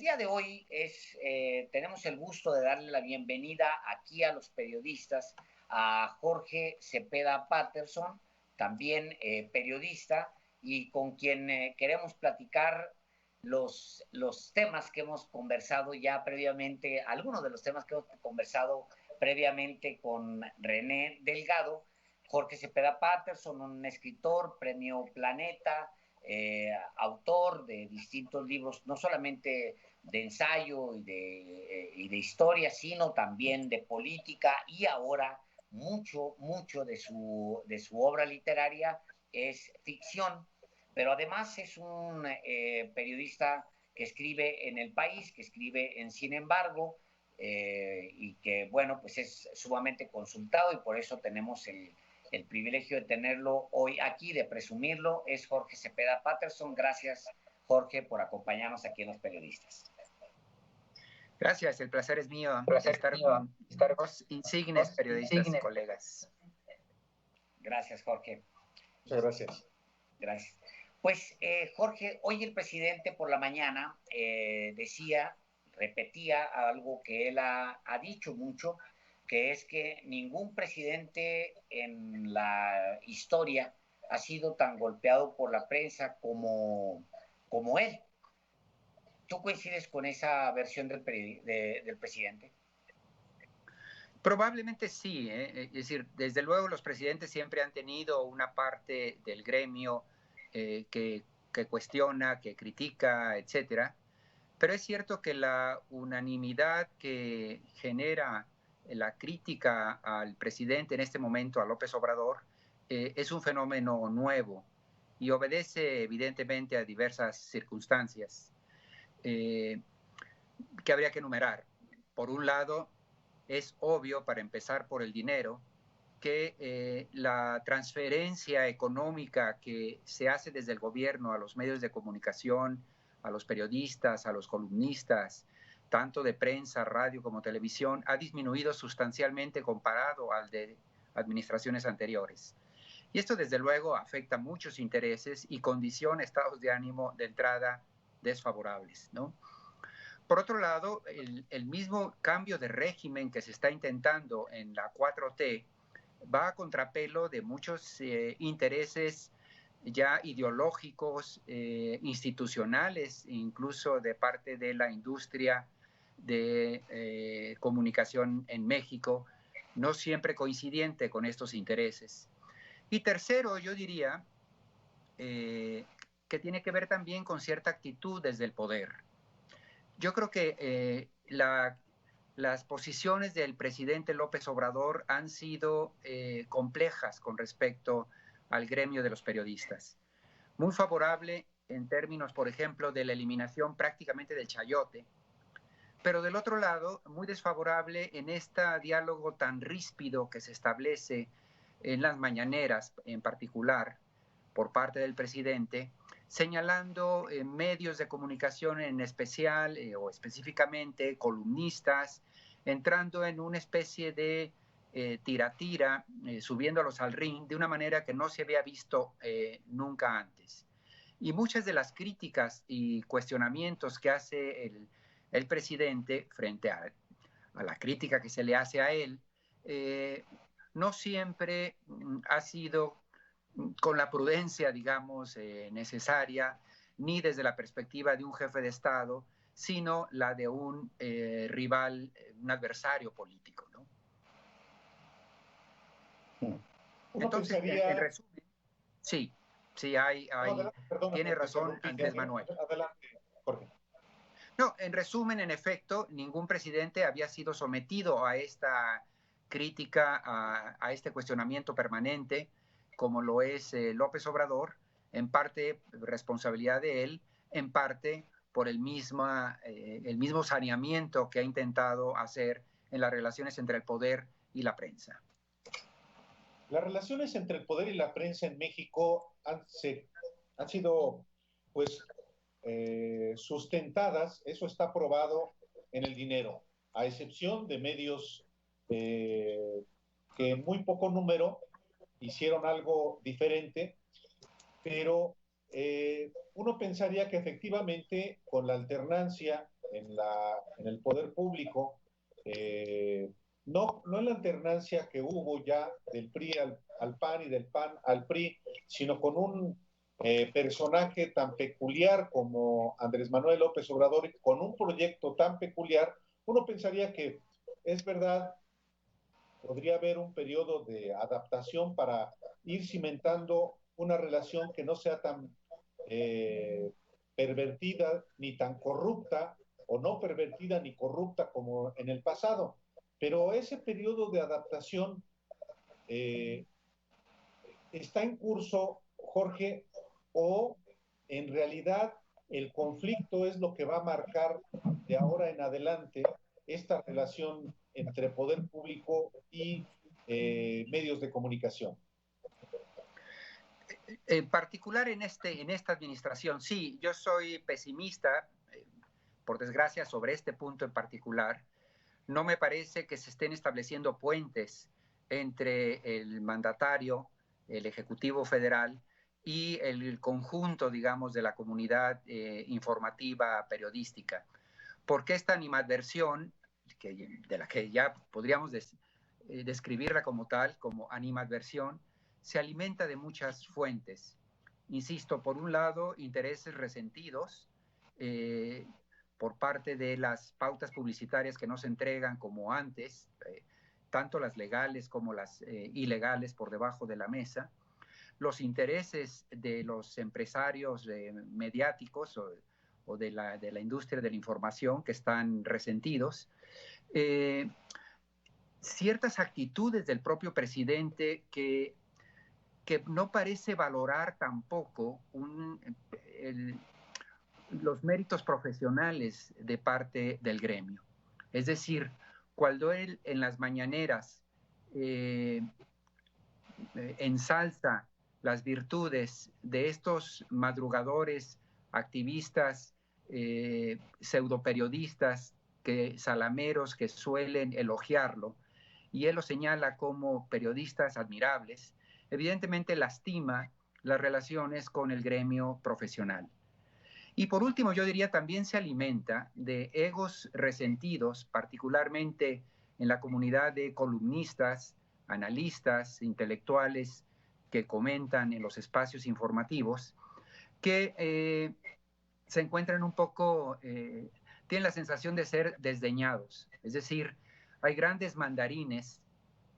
día de hoy tenemos el gusto de darle la bienvenida aquí a los periodistas a Jorge Cepeda Patterson, también periodista, y con quien queremos platicar los temas que hemos conversado ya previamente, algunos de los temas que hemos conversado previamente con René Delgado. Jorge Cepeda Patterson, un escritor, premio Planeta, autor de distintos libros, no solamente de ensayo y de historia, sino también de política, y ahora mucho de su obra literaria es ficción, pero además es un periodista que escribe en El País, que escribe en Sin embargo, y que, bueno, pues es sumamente consultado, y por eso tenemos el privilegio de tenerlo hoy aquí, de presumirlo. Es Jorge Cepeda Patterson. Gracias, Jorge, por acompañarnos aquí en Los Periodistas. Gracias, el placer es mío estar con dos insignes periodistas, colegas. Gracias, Jorge. Muchas gracias. Gracias. Pues, Jorge, hoy el presidente por la mañana repetía algo que él ha dicho mucho, que es que ningún presidente en la historia ha sido tan golpeado por la prensa como él. ¿Tú coincides con esa versión del presidente? Probablemente sí, es decir, desde luego los presidentes siempre han tenido una parte del gremio que cuestiona, que critica, etcétera, pero es cierto que la unanimidad que genera la crítica al presidente en este momento, a López Obrador, es un fenómeno nuevo y obedece evidentemente a diversas circunstancias que habría que enumerar. Por un lado, es obvio, para empezar por el dinero, que la transferencia económica que se hace desde el gobierno a los medios de comunicación, a los periodistas, a los columnistas, tanto de prensa, radio como televisión, ha disminuido sustancialmente comparado al de administraciones anteriores. Y esto, desde luego, afecta muchos intereses y condiciona estados de ánimo de entrada desfavorables, ¿no? Por otro lado, el mismo cambio de régimen que se está intentando en la 4T va a contrapelo de muchos intereses ya ideológicos, institucionales, incluso de parte de la industria de comunicación en México, no siempre coincidente con estos intereses. Y tercero, yo diría que tiene que ver también con cierta actitud desde el poder. Yo creo que las posiciones del presidente López Obrador han sido complejas con respecto al gremio de los periodistas. Muy favorable en términos, por ejemplo, de la eliminación prácticamente del chayote, pero del otro lado, muy desfavorable en este diálogo tan ríspido que se establece en las mañaneras, en particular, por parte del presidente, señalando medios de comunicación en especial o específicamente columnistas, entrando en una especie de tira-tira, subiéndolos al ring de una manera que no se había visto nunca antes. Y muchas de las críticas y cuestionamientos que hace el presidente frente a la crítica que se le hace a él, no siempre ha sido con la prudencia, digamos, necesaria, ni desde la perspectiva de un jefe de Estado, sino la de un rival, un adversario político, ¿no? Entonces, en resumen, sí, tiene razón Andrés Manuel. Adelante, Jorge. No, en resumen, en efecto, ningún presidente había sido sometido a esta crítica, a este cuestionamiento permanente, como lo es López Obrador, en parte responsabilidad de él, en parte por el mismo saneamiento que ha intentado hacer en las relaciones entre el poder y la prensa. Las relaciones entre el poder y la prensa en México han sido, pues, sustentadas, eso está probado en el dinero, a excepción de medios que en muy poco número hicieron algo diferente, pero uno pensaría que efectivamente con la alternancia en el poder público, no en la alternancia que hubo ya del PRI al PAN y del PAN al PRI, sino con un personaje tan peculiar como Andrés Manuel López Obrador, con un proyecto tan peculiar, uno pensaría que es verdad, podría haber un periodo de adaptación para ir cimentando una relación que no sea tan eh, pervertida ni tan corrupta, o no pervertida ni corrupta como en el pasado. Pero ese periodo de adaptación eh, está en curso, Jorge, o en realidad el conflicto es lo que va a marcar de ahora en adelante esta relación entre poder público y medios de comunicación. En particular en esta administración, sí, yo soy pesimista, por desgracia, sobre este punto en particular. No me parece que se estén estableciendo puentes entre el mandatario, el Ejecutivo Federal, y el conjunto, digamos, de la comunidad informativa periodística. Porque esta animadversión, de la que ya podríamos describirla como tal, como animadversión, se alimenta de muchas fuentes. Insisto, por un lado, intereses resentidos por parte de las pautas publicitarias que no se entregan como antes, tanto las legales como las ilegales por debajo de la mesa, los intereses de los empresarios mediáticos o de la industria de la información que están resentidos, ciertas actitudes del propio presidente que no parece valorar tampoco los méritos profesionales de parte del gremio. Es decir, cuando él en las mañaneras ensalza las virtudes de estos madrugadores, activistas, pseudoperiodistas, salameros que suelen elogiarlo, y él los señala como periodistas admirables, evidentemente lastima las relaciones con el gremio profesional. Y por último, yo diría, también se alimenta de egos resentidos, particularmente en la comunidad de columnistas, analistas, intelectuales que comentan en los espacios informativos, que se encuentran un poco, tienen la sensación de ser desdeñados. Es decir, hay grandes mandarines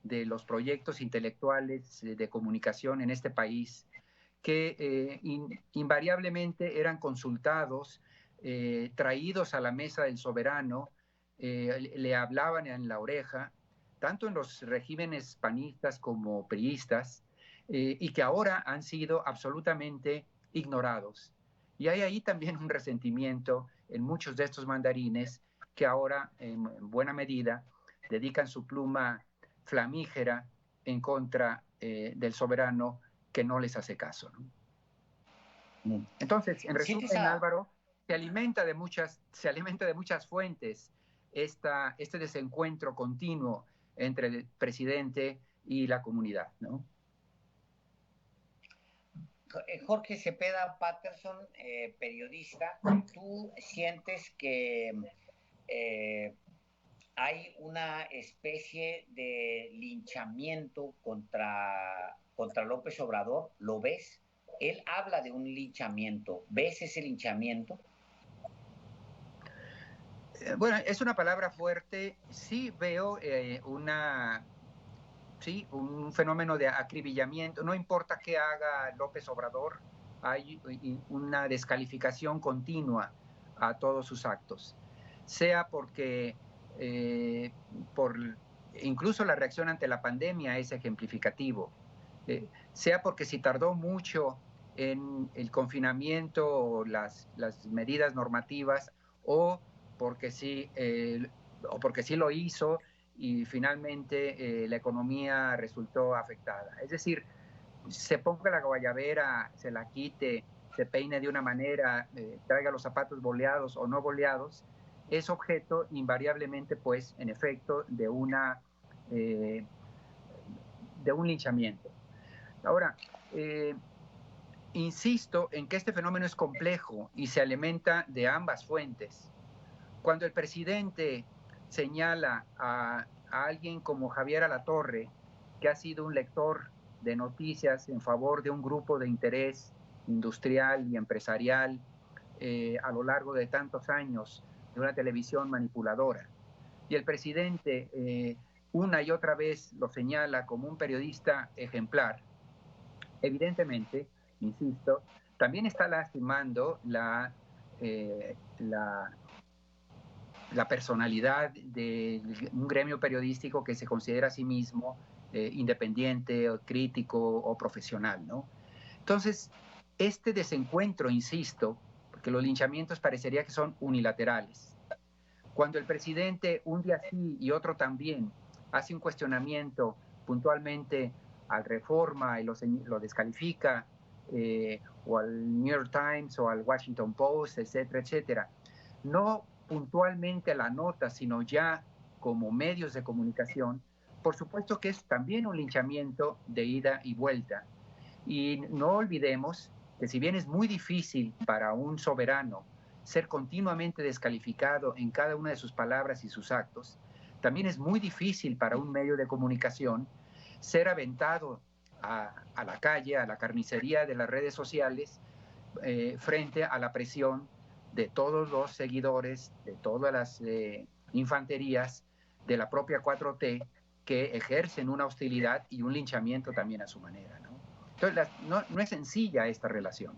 de los proyectos intelectuales de comunicación en este país que invariablemente eran consultados, traídos a la mesa del soberano, le hablaban en la oreja, tanto en los regímenes panistas como priistas, y que ahora han sido absolutamente ignorados. Y hay ahí también un resentimiento en muchos de estos mandarines que ahora, en buena medida, dedican su pluma flamígera en contra del soberano que no les hace caso, ¿no? Entonces, en resumen, Álvaro, se alimenta de muchas fuentes este desencuentro continuo entre el presidente y la comunidad, ¿no? Jorge Cepeda Patterson, periodista, ¿tú sientes que hay una especie de linchamiento contra López Obrador? ¿Lo ves? Él habla de un linchamiento. ¿Ves ese linchamiento? Bueno, es una palabra fuerte. Sí veo un fenómeno de acribillamiento. No importa qué haga López Obrador, hay una descalificación continua a todos sus actos. Sea porque incluso la reacción ante la pandemia es ejemplificativo. Sea porque si tardó mucho en el confinamiento o las medidas normativas, o porque sí lo hizo y finalmente la economía resultó afectada. Es decir, se ponga la guayabera, se la quite, se peine de una manera, traiga los zapatos boleados o no boleados, es objeto invariablemente, pues, en efecto, de un linchamiento. Ahora, insisto en que este fenómeno es complejo y se alimenta de ambas fuentes. cuando el presidente señala a alguien como Javier Alatorre, que ha sido un lector de noticias en favor de un grupo de interés industrial y empresarial a lo largo de tantos años de una televisión manipuladora, y el presidente una y otra vez lo señala como un periodista ejemplar, evidentemente, insisto, también está lastimando la personalidad de un gremio periodístico que se considera a sí mismo independiente, o crítico o profesional, ¿no? Entonces, este desencuentro, insisto, porque los linchamientos parecería que son unilaterales. Cuando el presidente un día sí y otro también hace un cuestionamiento puntualmente al Reforma y lo descalifica, o al New York Times o al Washington Post, etcétera, etcétera, no puntualmente la nota, sino ya como medios de comunicación, por supuesto que es también un linchamiento de ida y vuelta. Y no olvidemos que si bien es muy difícil para un soberano ser continuamente descalificado en cada una de sus palabras y sus actos, también es muy difícil para un medio de comunicación ser aventado a la calle, a la carnicería de las redes sociales, frente a la presión de todos los seguidores, de todas las infanterías de la propia 4T, que ejercen una hostilidad y un linchamiento también a su manera, ¿no? Entonces, no es sencilla esta relación.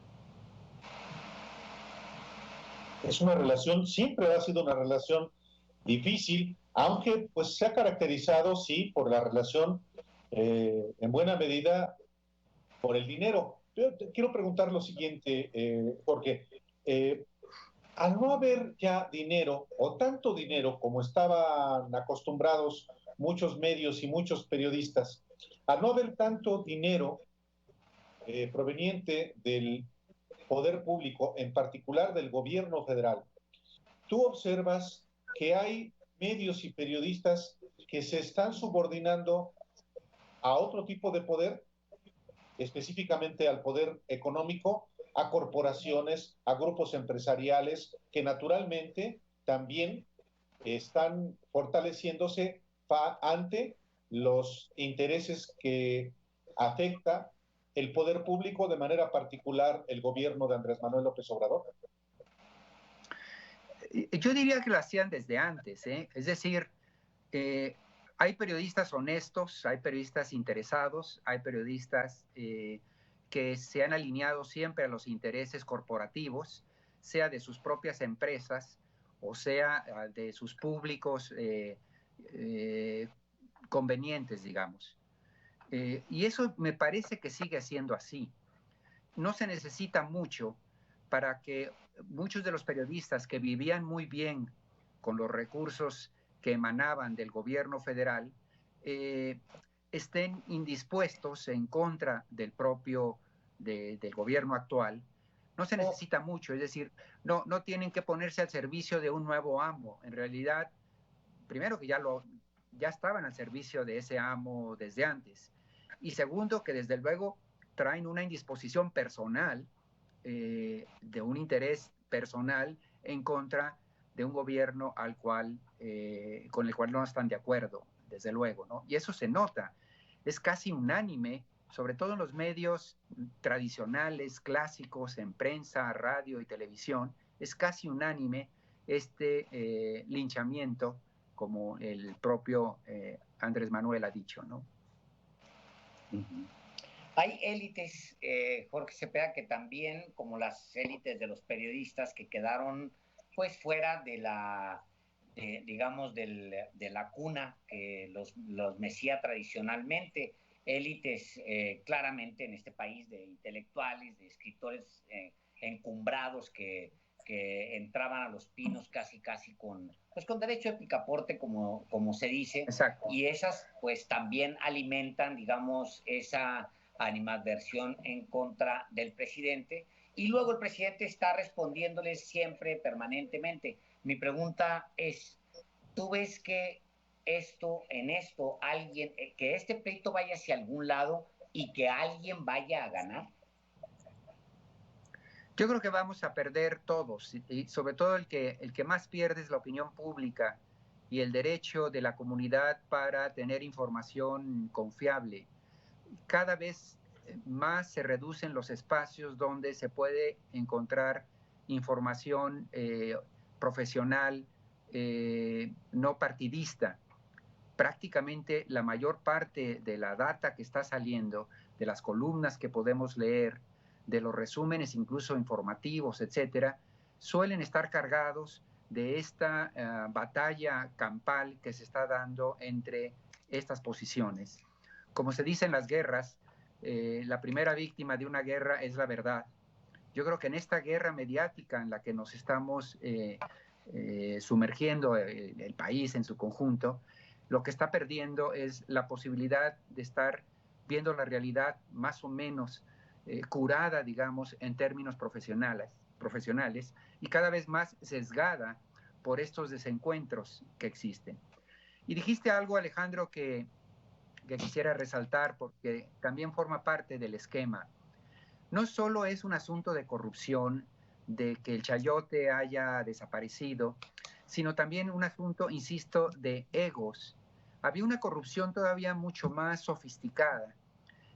Es una relación, siempre ha sido una relación difícil, aunque pues se ha caracterizado, sí, por la relación, en buena medida, por el dinero. Yo te quiero preguntar lo siguiente, Jorge. Al no haber ya dinero, o tanto dinero como estaban acostumbrados muchos medios y muchos periodistas, al no haber tanto dinero proveniente del poder público, en particular del gobierno federal, tú observas que hay medios y periodistas que se están subordinando a otro tipo de poder, específicamente al poder económico, a corporaciones, a grupos empresariales que naturalmente también están fortaleciéndose ante los intereses que afecta el poder público, de manera particular el gobierno de Andrés Manuel López Obrador. Yo diría que lo hacían desde antes, ¿eh? Es decir, hay periodistas honestos, hay periodistas interesados, hay periodistas que se han alineado siempre a los intereses corporativos, sea de sus propias empresas o sea de sus públicos convenientes, digamos. Y eso me parece que sigue siendo así. No se necesita mucho para que muchos de los periodistas que vivían muy bien con los recursos que emanaban del gobierno federal estén indispuestos en contra del propio del gobierno actual. No se necesita mucho, es decir, no tienen que ponerse al servicio de un nuevo amo. En realidad, primero que ya estaban al servicio de ese amo desde antes. Y segundo, que desde luego traen una indisposición personal, de un interés personal en contra de un gobierno con el cual no están de acuerdo, desde luego, ¿no? Y eso se nota, es casi unánime, sobre todo en los medios tradicionales, clásicos, en prensa, radio y televisión, es casi unánime este linchamiento, como el propio Andrés Manuel ha dicho, ¿no? Hay élites, Jorge Cepeda, que también, como las élites de los periodistas, que quedaron pues fuera de digamos, de la cuna que los mecía tradicionalmente. Élites claramente en este país de intelectuales, de escritores encumbrados que entraban a los pinos casi con derecho de picaporte, como se dice. Exacto. Y esas pues también alimentan, digamos, esa animadversión en contra del presidente, y luego el presidente está respondiéndoles siempre, permanentemente. Mi pregunta es, ¿tú ves que alguien, que este pleito vaya hacia algún lado y que alguien vaya a ganar? Yo creo que vamos a perder todos, y sobre todo el que más pierde es la opinión pública y el derecho de la comunidad para tener información confiable. Cada vez más se reducen los espacios donde se puede encontrar información profesional, no partidista. Prácticamente la mayor parte de la data que está saliendo, de las columnas que podemos leer, de los resúmenes incluso informativos, etcétera, suelen estar cargados de esta batalla campal que se está dando entre estas posiciones. Como se dice en las guerras, la primera víctima de una guerra es la verdad. Yo creo que en esta guerra mediática en la que nos estamos sumergiendo el país en su conjunto, lo que está perdiendo es la posibilidad de estar viendo la realidad más o menos curada, digamos, en términos profesionales y cada vez más sesgada por estos desencuentros que existen. Y dijiste algo, Alejandro, que quisiera resaltar porque también forma parte del esquema. No solo es un asunto de corrupción, de que el chayote haya desaparecido, sino también un asunto, insisto, de egos. Había una corrupción todavía mucho más sofisticada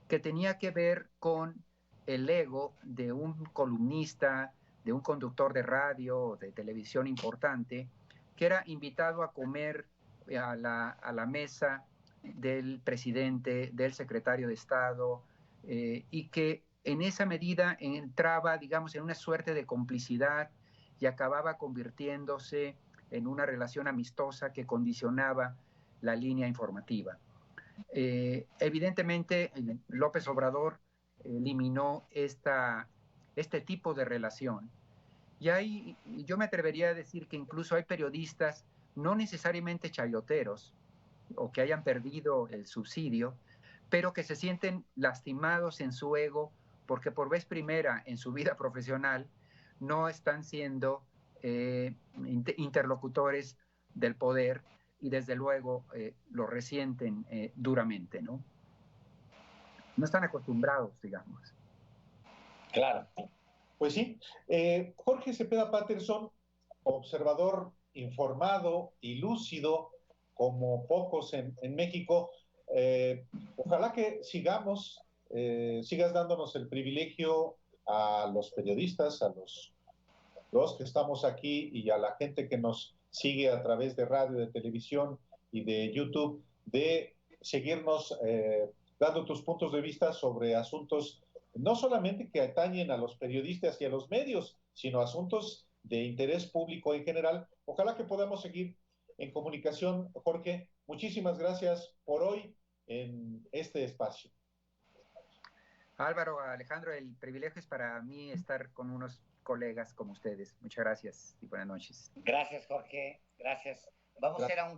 que tenía que ver con el ego de un columnista, de un conductor de radio o de televisión importante, que era invitado a comer a la mesa del presidente, del secretario de Estado, y que en esa medida entraba, digamos, en una suerte de complicidad y acababa convirtiéndose en una relación amistosa que condicionaba la línea informativa. Evidentemente, López Obrador eliminó este tipo de relación. Y yo me atrevería a decir que incluso hay periodistas, no necesariamente chayoteros, o que hayan perdido el subsidio, pero que se sienten lastimados en su ego porque por vez primera en su vida profesional no están siendo interlocutores del poder y desde luego lo resienten duramente, ¿no? No están acostumbrados, digamos. Claro. Pues sí. Jorge Cepeda Patterson, observador informado y lúcido como pocos en México, ojalá que sigas dándonos el privilegio a los periodistas, a los que estamos aquí y a la gente que nos sigue a través de radio, de televisión y de YouTube, de seguirnos dando tus puntos de vista sobre asuntos no solamente que atañen a los periodistas y a los medios, sino asuntos de interés público en general. Ojalá que podamos seguir en comunicación, Jorge. Muchísimas gracias por hoy en este espacio. Álvaro, Alejandro, el privilegio es para mí estar con unos colegas como ustedes. Muchas gracias y buenas noches. Gracias, Jorge. Gracias. Vamos a ir a un